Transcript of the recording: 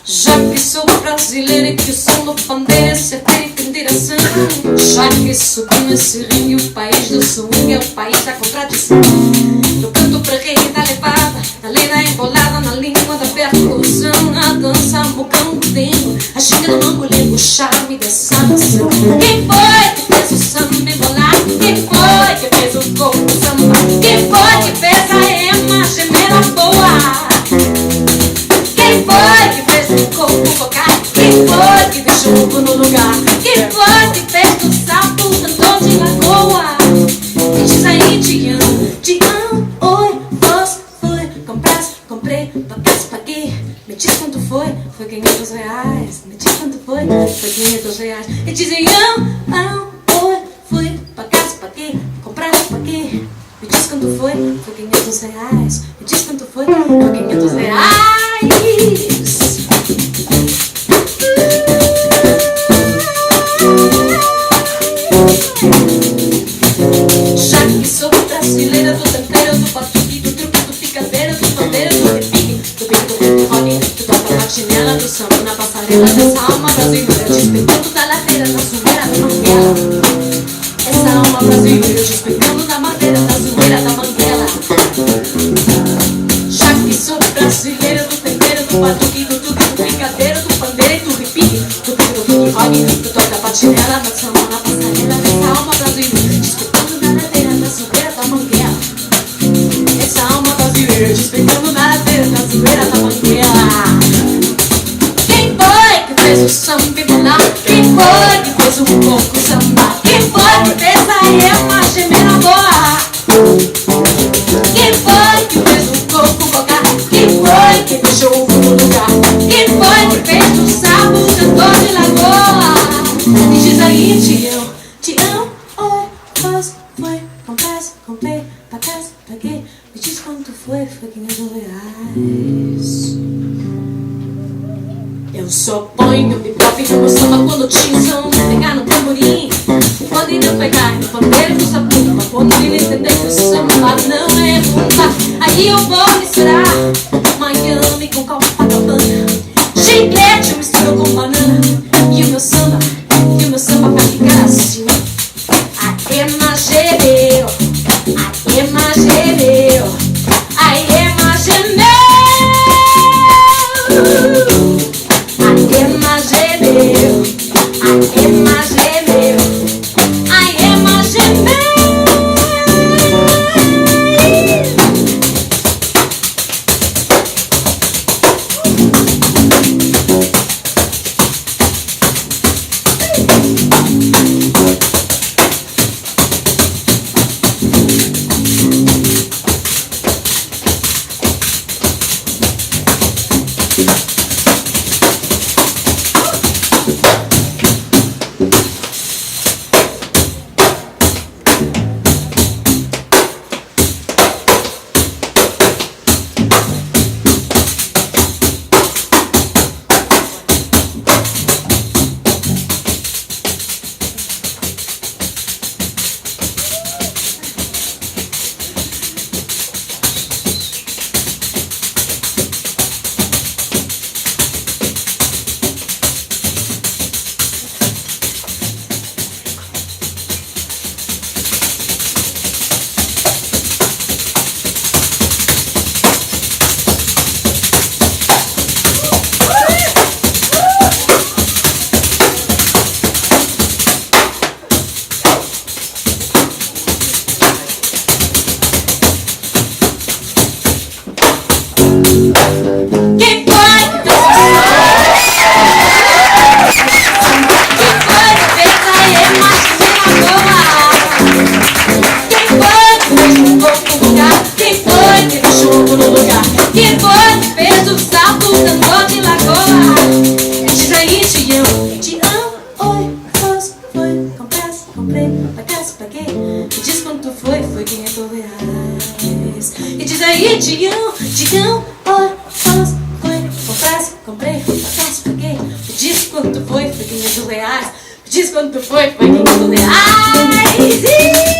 Já que sou brasileira e que o som do pandeiro é certeiro em direção, já que sou com esse ringue, o país do swing é o país da contradição. Eu canto pra rei da levada, na lei da embolada, na língua da percussão, na dança, bocão do dengo, a xinga do mangolengo, o charme dessa nação. Quem foi que fez o samba embolado? Quem foi que fez o corpo samba? Quem foi que fez a ema gemer a boa? Quem foi que fez o corpo focar? Quem foi que deixou o ovo no lugar? Quem foi que fez do sapo cantor de lagoa? Me diz aí, Tião, oi, posso, fui, comprei, paguei. Me diz quanto foi R$500. Me diz quanto foi R$500. Me diz aí, oi, fui, paguei, paguei. Me diz quanto foi R$500. Me diz quanto foi R$500. Já que sou brasileira do tempero, do batuque, do truque, do picadeiro, do pandeiro, do repique, do beat, do rock, do toca na chinela, do samba na passarela, dessa alma brasileira despeitando da ladeira, da zoeira, da manguela. Essa alma brasileira despeitando da madeira, da zoeira, da manguela. Já que sou brasileira do tempero, do batuque, do truque, do picadeiro, do pandeiro, do repique, do beat, do rock, do toca na chinela, do samba na passarela, dessa alma brasileira despeitando da ladeira, da zoeira, da manguela. Essa alma brasileira despeitando da ladeira, da zoeira, da manguela. Quem foi que fez o samba embolar? Quem foi que fez o coco samba? Quem foi que fez a ema gemer a boa? Quem foi que fez o coco focar? Quem foi que deixou o ovo no lugar? Quem foi que fez o sapo cantor de lagoa? Me diz aí, Tião, oi, posso, foi, comprei, paguei. Me diz quanto foi R$500. Eu só ponho hip-hop no meu samba quando tiozão pegar no tamborim. Quando ele pegar no pandeiro do sabumba, quando ele entender que o samba não é rumba, aí eu vou misturar Miami com Copacabana, chiclete eu misturo com banana. E o meu samba vai ficar assim. A ema gemeu, a ema gemeu, a ema gemeu. A ema gemeu, a ema gemeu, a ema gemeu. E diz aí, Tião, reais. Me diz quanto foi 500 reais.